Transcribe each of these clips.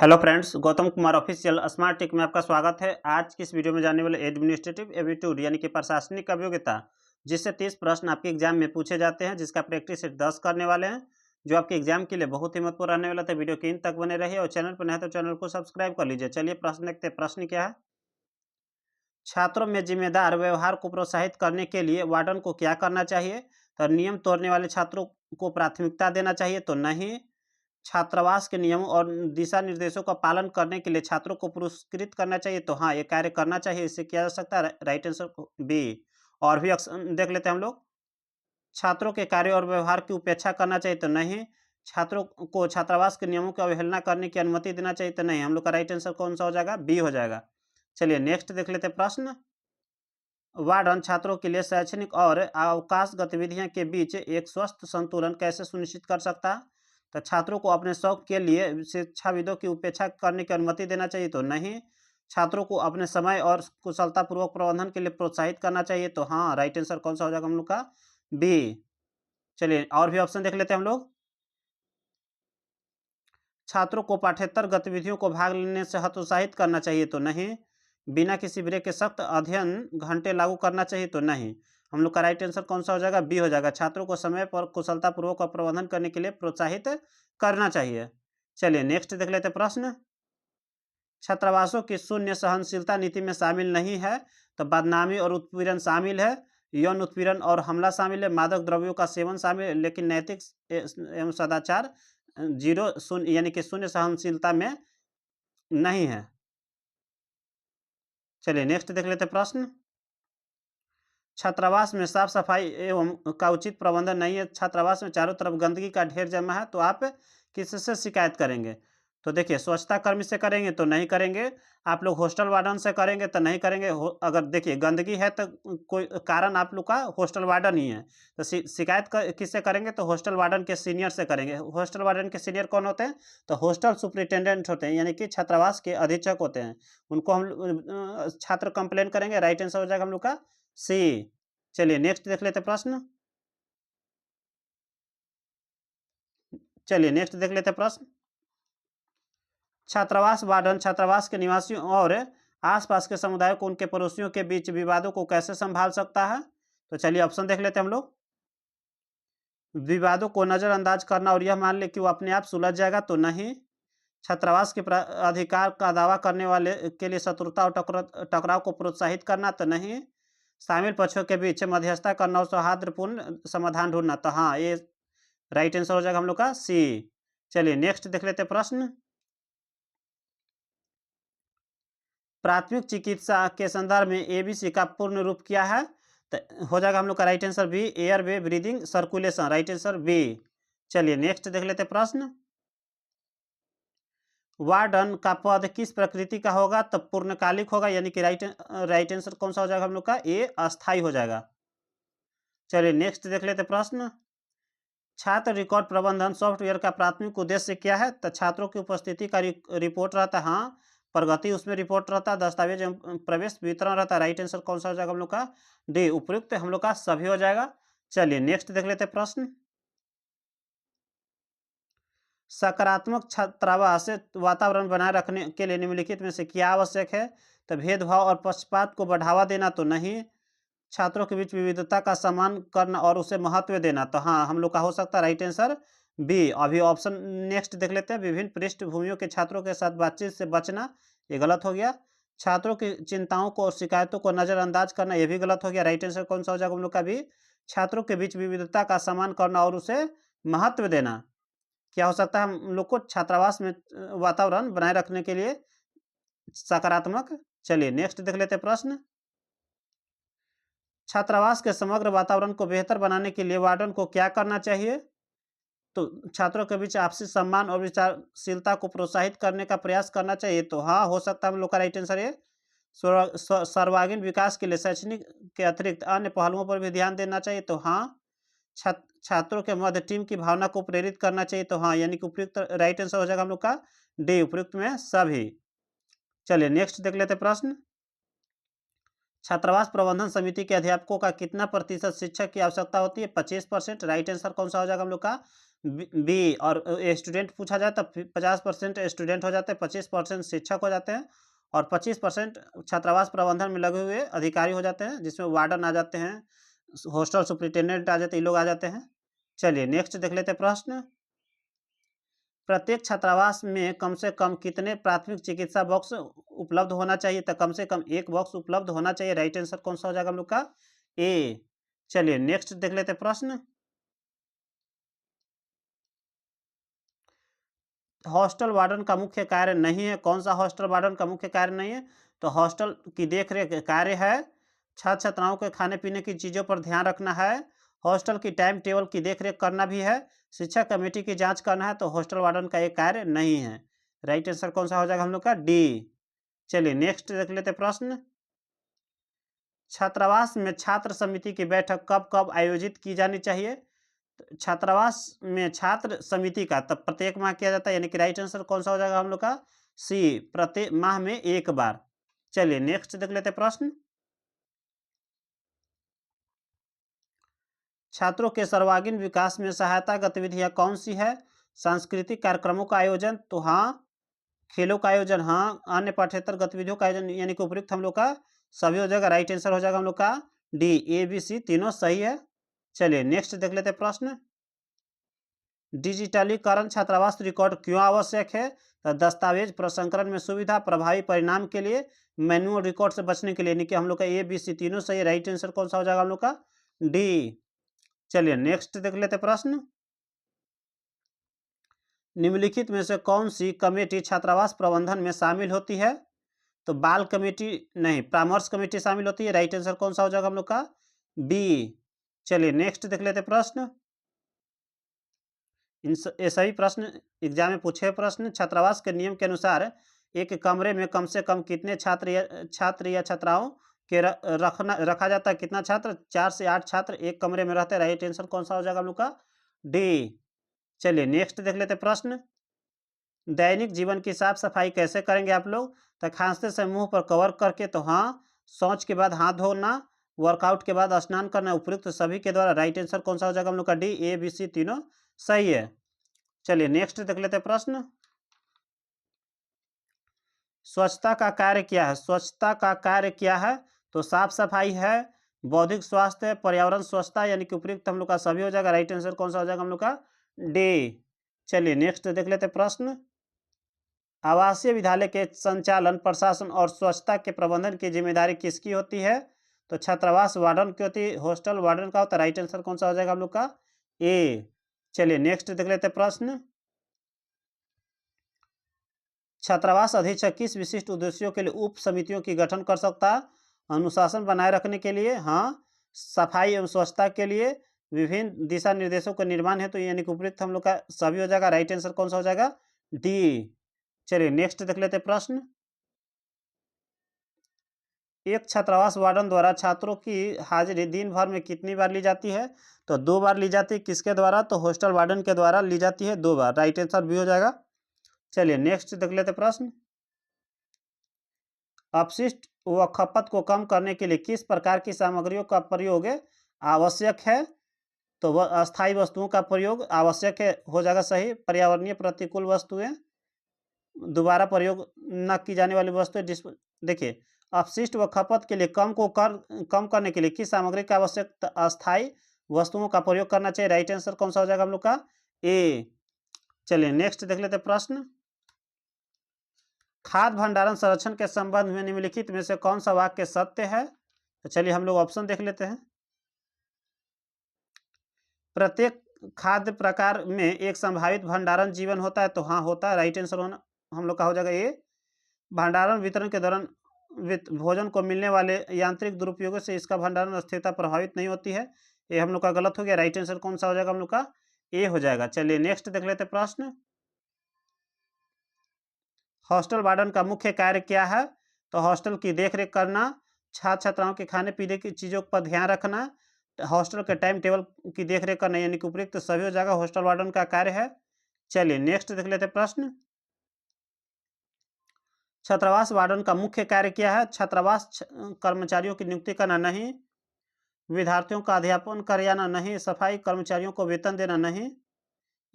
Hello friends, Gautam Kumar official smart tech में आपका स्वागत है। आज की इस वीडियो में जानने वाले एडमिनिस्ट्रेटिव एप्टीट्यूड यानी कि प्रशासनिक अभियोग्यता, जिससे 30 प्रश्न आपके एग्जाम में पूछे जाते हैं, जिसका प्रैक्टिस सेट 10 करने वाले हैं, जो आपके एग्जाम के लिए बहुत ही महत्वपूर्ण रहने वाला था। वीडियो के इन तक बने रहिए और चैनल पर नए तो चैनल को सब्सक्राइब कर लीजिए। चलिए प्रश्न देखते हैं। प्रश्न क्या है? छात्रों में जिम्मेदार व्यवहार को प्रोत्साहित करने के लिए वार्डन को क्या करना चाहिए? तो नियम तोड़ने वाले छात्रों को प्राथमिकता देना चाहिए तो नहीं। छात्रावास के नियमों और दिशा निर्देशों का पालन करने के लिए छात्रों को पुरस्कृत करना चाहिए तो हाँ, ये कार्य करना चाहिए। इससे किया जा सकता है। Right answer B. और भी ऑप्शन देख लेते हैं हम लोग। छात्रों के कार्य और व्यवहार की उपेक्षा करना चाहिए तो नहीं। छात्रों को छात्रावास के नियमों की अवहेलना करने की अनुमति देना चाहिए तो नहीं। हम लोग का राइट आंसर कौन सा हो जाएगा? बी हो जाएगा। चलिए नेक्स्ट देख लेते हैं प्रश्न। वार्डन छात्रों के लिए शैक्षणिक और अवकाश गतिविधियों के बीच एक स्वस्थ संतुलन कैसे सुनिश्चित कर सकता है? तो छात्रों को अपने शौक के लिए शिक्षाविदों की उपेक्षा करने की अनुमति देना चाहिए तो नहीं। छात्रों को अपने समय और कुशलतापूर्वक प्रबंधन के लिए प्रोत्साहित करना चाहिए तो हाँ। राइट आंसर कौन सा हो जाएगा हम लोग का? बी। चलिए और भी ऑप्शन देख लेते हैं हम लोग। छात्रों को पाठ्येतर गतिविधियों को भाग लेने से हतोत्साहित करना चाहिए तो नहीं। बिना किसी ब्रेक के सख्त अध्ययन घंटे लागू करना चाहिए तो नहीं। हम लोग का राइट आंसर कौन सा हो जाएगा? बी हो जाएगा। छात्रों को समय पर कुशलतापूर्वक और प्रबंधन करने के लिए प्रोत्साहित करना चाहिए। चलिए नेक्स्ट देख लेते हैं प्रश्न। छात्रावासों की शून्य सहनशीलता नीति में शामिल नहीं है तो बदनामी और उत्पीड़न शामिल है, यौन उत्पीड़न और हमला शामिल है, मादक द्रव्यों का सेवन शामिल है, लेकिन नैतिक एवं सदाचार जीरो शून्य यानी कि शून्य सहनशीलता में नहीं है। चलिए नेक्स्ट देख लेते हैं प्रश्न। छात्रावास में साफ सफाई एवं का उचित प्रबंधन नहीं है। छात्रावास में चारों तरफ गंदगी का ढेर जमा है तो आप किससे शिकायत करेंगे? तो देखिए, स्वच्छता कर्मी से करेंगे तो नहीं करेंगे। आप लोग हॉस्टल वार्डन से करेंगे तो नहीं करेंगे। अगर देखिए गंदगी है तो कोई कारण आप लोग का हॉस्टल वार्डन ही है। तो शिकायत किससे करेंगे? तो हॉस्टल वार्डन के सीनियर से करेंगे। हॉस्टल वार्डन के सीनियर कौन होते हैं? तो हॉस्टल सुपरिटेंडेंट होते हैं, यानी कि छात्रावास के अधीक्षक होते हैं। उनको हम छात्र कंप्लेन करेंगे। राइट आंसर हो जाएगा हम लोग का सी। चलिए नेक्स्ट देख लेते हैं प्रश्न। चलिए नेक्स्ट देख लेते हैं प्रश्न। छात्रावास वार्डन छात्रावास के निवासियों और आसपास के समुदाय को उनके पड़ोसियों के बीच विवादों को कैसे संभाल सकता है? तो चलिए ऑप्शन देख लेते हैं हम लोग। विवादों को नजरअंदाज करना और यह मान ले कि वो अपने आप सुलझ जाएगा तो नहीं। छात्रावास के अधिकार का दावा करने वाले के लिए शत्रुता और टकराव को प्रोत्साहित करना तो नहीं। शामिल पक्षों के बीच मध्यस्थता करना और सौहार्दपूर्ण समाधान ढूंढना तो हाँ। ये राइट आंसर हो जाएगा हम लोग का सी। चलिए नेक्स्ट देख लेते हैं प्रश्न। प्राथमिक चिकित्सा के संदर्भ में एबीसी का पूर्ण रूप क्या है? तो हो जाएगा हम लोग का right answer B, airway breathing circulation. Right answer B. चलिए नेक्स्ट देख लेते हैं प्रश्न। वार्डन का पद किस प्रकृति का होगा? तो पूर्णकालिक होगा, यानी कि राइट आंसर कौन सा हो जाएगा हम लोग का? ए, अस्थाई हो जाएगा। चलिए नेक्स्ट देख लेते हैं प्रश्न। छात्र रिकॉर्ड प्रबंधन सॉफ्टवेयर का प्राथमिक उद्देश्य क्या है? तो छात्रों की उपस्थिति का रिपोर्ट रहता है, हाँ। प्रगति उसमें रिपोर्ट रहता है, दस्तावेज एवं प्रवेश वितरण रहता है। राइट आंसर कौन सा हो जाएगा हम लोग का? डी, उपयुक्त हम लोग का सभी हो जाएगा। चलिए नेक्स्ट देख लेते हैं प्रश्न। सकारात्मक छात्रावास वातावरण बनाए रखने के लिए निम्नलिखित में से क्या आवश्यक है? तो भेदभाव और पक्षपात को बढ़ावा देना तो नहीं। छात्रों के बीच विविधता का सम्मान करना और उसे महत्व देना तो हाँ। हम लोग का हो सकता है राइट आंसर बी। अभी ऑप्शन नेक्स्ट देख लेते हैं। विभिन्न पृष्ठभूमियों के छात्रों के साथ बातचीत से बचना, ये गलत हो गया। छात्रों की चिंताओं को और शिकायतों को नजरअंदाज करना, यह भी गलत हो गया। राइट आंसर कौन सा हो जाएगा हम लोग का? भी। छात्रों के बीच विविधता का सम्मान करना और उसे महत्व देना। क्या हो सकता है हम लोग को छात्रावास में वातावरण बनाए रखने के लिए? सकारात्मक। चलिए नेक्स्ट देख लेते हैं प्रश्न। छात्रावास के समग्र वातावरण को बेहतर बनाने के लिए वार्डन को क्या करना चाहिए? तो छात्रों के बीच आपसी सम्मान और विचारशीलता को प्रोत्साहित करने का प्रयास करना चाहिए तो हाँ। हो सकता है हम लोग का राइट आंसर ये सर्वांगीण विकास के लिए शैक्षणिक के अतिरिक्त अन्य पहलुओं पर भी ध्यान देना चाहिए तो हाँ। छात्रों के मध्य टीम की भावना को प्रेरित करना चाहिए तो हाँ, यानी कि उपयुक्त राइट आंसर हो जाएगा हम लोग का डी, उपयुक्त में सभी। चलिए नेक्स्ट देख लेते हैं प्रश्न। छात्रावास प्रबंधन समिति के अध्यापकों का कितना प्रतिशत शिक्षक की आवश्यकता होती है? 25%। राइट आंसर कौन सा हो जाएगा हम लोग का? बी। और स्टूडेंट पूछा जाए तो 50% स्टूडेंट हो जाते हैं, 25% शिक्षक हो जाते हैं और 25% छात्रावास प्रबंधन में लगे हुए अधिकारी हो जाते हैं, जिसमें वार्डन आ जाते हैं, हॉस्टल सुपरिटेंडेंट आ जाते हैं, ये लोग आ जाते हैं। चलिए नेक्स्ट देख लेते हैं प्रश्न। प्रत्येक छात्रावास में कम से कम कितने प्राथमिक चिकित्सा बॉक्स उपलब्ध होना चाहिए? तो कम से कम एक बॉक्स उपलब्ध होना चाहिए। राइट आंसर कौन सा हो जाएगा हम लोग का? ए। चलिए नेक्स्ट देख लेते हैं प्रश्न। हॉस्टल वार्डन का मुख्य कार्य नहीं है। कौन सा हॉस्टल वार्डन का मुख्य कार्य नहीं है? तो हॉस्टल की देखरेख कार्य है। छात्र छात्राओं के खाने पीने की चीज़ों पर ध्यान रखना है। हॉस्टल की टाइम टेबल की देखरेख करना भी है। शिक्षा कमेटी की जांच करना है। तो हॉस्टल वार्डन का एक कार्य नहीं है। राइट आंसर कौन सा हो जाएगा हम लोग का? डी। चलिए नेक्स्ट देख लेते प्रश्न। छात्रावास में छात्र समिति की बैठक कब कब आयोजित की जानी चाहिए? छात्रावास में छात्र समिति का तब प्रत्येक माह किया जाता है, यानी कि राइट आंसर कौन सा हो जाएगा हम लोग का? सी। प्रत्येक माह में एक बार। चलिए नेक्स्ट देख लेते प्रश्न। छात्रों के सर्वांगीण विकास में सहायता गतिविधियां कौन सी है? सांस्कृतिक कार्यक्रमों का आयोजन, तो हाँ। खेलों का आयोजन, हाँ। अन्य पाठ्येतर गतिविधियों का आयोजन, यानी कि उपयुक्त हम लोग का सभी हो जाएगा। राइट आंसर हो जाएगा हम लोग का डी। ए बी सी तीनों सही है। चलिए नेक्स्ट देख लेते प्रश्न। डिजिटलीकरण छात्रावास रिकॉर्ड क्यों आवश्यक है? तो दस्तावेज प्रसंस्करण में सुविधा, प्रभावी परिणाम के लिए, मैनुअल रिकॉर्ड से बचने के लिए, यानी कि हम लोग का ए बी सी तीनों सही। राइट आंसर कौन सा हो जाएगा हम लोग का? डी। चलिए नेक्स्ट देख लेते प्रश्न। निम्नलिखित में से कौन सी कमेटी छात्रावास प्रबंधन में शामिल होती है? तो बाल कमेटी नहीं, परामर्श कमेटी शामिल होती है। राइट आंसर कौन सा हो जाएगा हम लोग का? बी। चलिए नेक्स्ट देख लेते प्रश्न। ये सभी प्रश्न एग्जाम में पूछे प्रश्न। छात्रावास के नियम के अनुसार एक कमरे में कम से कम कितने छात्र या छात्राओं के रखा जाता है? कितना छात्र? 4 से 8 छात्र एक कमरे में रहते हैं। राइट आंसर कौन सा हो जाएगा हम लोग का? डी। चलिए नेक्स्ट देख लेते प्रश्न। दैनिक जीवन की साफ सफाई कैसे करेंगे आप लोग? तो खांसते से मुंह पर कवर करके, तो हाँ। शौच के बाद हाथ धोना, वर्कआउट के बाद स्नान करना, उपयुक्त सभी के द्वारा। राइट आंसर कौन सा हो जाएगा हम लोग का? डी। ए बी सी तीनों सही है। चलिए नेक्स्ट देख लेते हैं प्रश्न। स्वच्छता का कार्य क्या है? स्वच्छता का कार्य क्या है? तो साफ सफाई है, बौद्धिक स्वास्थ्य है, पर्यावरण स्वच्छता, यानी कि उपयुक्त हम लोग का सभी हो जाएगा। राइट आंसर कौन सा हो जाएगा हम लोग का? डी। चलिए नेक्स्ट देख लेते हैं प्रश्न। आवासीय विद्यालय के संचालन, प्रशासन और स्वच्छता के प्रबंधन की जिम्मेदारी किसकी होती है? तो छात्रावास वार्डन की होती है, हॉस्टल वार्डन का होता है। राइट आंसर कौन सा हो जाएगा हम लोग का? ए। चलिए नेक्स्ट देख लेते हैं प्रश्न। छात्रावास अधीक्षक किस विशिष्ट उद्देश्यों के लिए उप समितियों की गठन कर सकता है? अनुशासन बनाए रखने के लिए, हाँ। सफाई एवं स्वच्छता के लिए, विभिन्न दिशा निर्देशों का निर्माण है, तो यानी कि उपयुक्त हम लोग का सभी हो जाएगा। राइट आंसर कौन सा हो जाएगा? डी। चलिए नेक्स्ट देख लेते हैं प्रश्न। एक छात्रावास वार्डन द्वारा छात्रों की हाजिरी दिन भर में कितनी बार ली जाती है? तो 2 बार ली जाती है। किसके द्वारा? तो हॉस्टल वार्डन के द्वारा ली जाती है 2 बार। राइट आंसर भी हो जाएगा। चलिए नेक्स्ट देख लेते प्रश्न। अपशिष्ट व खपत को कम करने के लिए किस प्रकार की सामग्रियों का प्रयोग आवश्यक है? तो वह अस्थायी वस्तुओं का प्रयोग आवश्यक है, हो जाएगा सही। पर्यावरणीय प्रतिकूल वस्तुएं, दोबारा प्रयोग न की जाने वाली वस्तुएं, देखिए, अपशिष्ट व खपत के लिए कम करने के लिए किस सामग्री का आवश्यक? अस्थायी वस्तुओं का प्रयोग करना चाहिए। राइट आंसर कौन सा हो जाएगा हम लोग का? ए। चलिए नेक्स्ट देख लेते प्रश्न। खाद्य भंडारण संरक्षण के संबंध में निम्नलिखित में से कौन सा वाक्य सत्य है? तो चलिए हम लोग ऑप्शन देख लेते हैं। प्रत्येक खाद्य प्रकार में एक संभावित भंडारण जीवन होता है, तो हाँ होता है। राइट आंसर होना हम लोग का हो जाएगा ये। भंडारण वितरण के दौरान भोजन को मिलने वाले यांत्रिक दुरुपयोगों से इसका भंडारण स्थिरता प्रभावित नहीं होती है। ये हम लोग का गलत हो गया। राइट आंसर कौन सा हो जाएगा हम लोग का? ए हो जाएगा। चलिए नेक्स्ट देख लेते प्रश्न। हॉस्टल वार्डन का मुख्य कार्य क्या है? तो हॉस्टल की देखरेख करना, छात्र छात्राओं के खाने पीने की चीज़ों पर ध्यान रखना, हॉस्टल के टाइम टेबल की देखरेख करना, यानी कि उपयुक्त सभी हो जाएगा। हॉस्टल वार्डन का कार्य है। चलिए नेक्स्ट देख लेते प्रश्न। छात्रावास वार्डन का मुख्य कार्य क्या है? छात्रावास कर्मचारियों की नियुक्ति करना नहीं, विद्यार्थियों का अध्यापन कराना नहीं, सफाई कर्मचारियों को वेतन देना नहीं,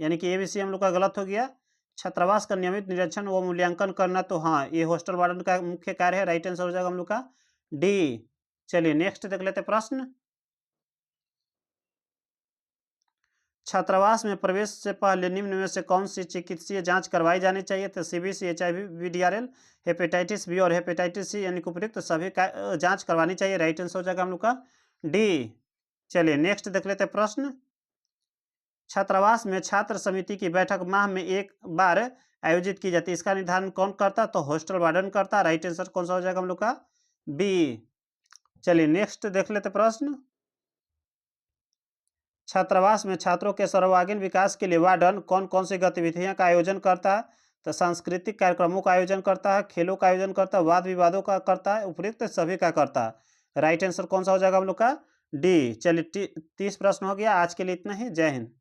यानी कि एबीसी हम लोग का गलत हो गया। छात्रावास का नियमित निरीक्षण व मूल्यांकन करना, तो हाँ ये हॉस्टल वार्डन का मुख्य कार्य है। राइट आंसर हो जाएगा हम लोग का डी। चलिए नेक्स्ट देख लेते प्रश्न। छात्रावास में प्रवेश से पहले निम्न में से कौन सी चिकित्सीय जांच करवाई जानी चाहिए? तो CBC, HIV, VDRL, hepatitis B और हेपेटाइटिस सी, यानी कि उपयुक्त सभी का जांच करवानी चाहिए। राइट आंसर हो जाएगा हम लोग का डी। चलिए नेक्स्ट देख लेते प्रश्न। छात्रावास में छात्र समिति की बैठक माह में एक बार आयोजित की जाती है, इसका निर्धारण कौन करता? तो हॉस्टल वार्डन करता। राइट आंसर कौन सा हो जाएगा हम लोग का बी। चलिए नेक्स्ट देख लेते प्रश्न। छात्रावास में छात्रों के सर्वांगीण विकास के लिए वार्डन कौन कौन सी गतिविधियां का आयोजन करता है? तो सांस्कृतिक कार्यक्रमों का आयोजन करता है, खेलों का आयोजन करता है, वाद विवादों का करता है, उपयुक्त सभी का करता है। राइट आंसर कौन सा हो जाएगा हम लोग का डी। चलिए 30 प्रश्न हो गया। आज के लिए इतना ही। जय हिंद।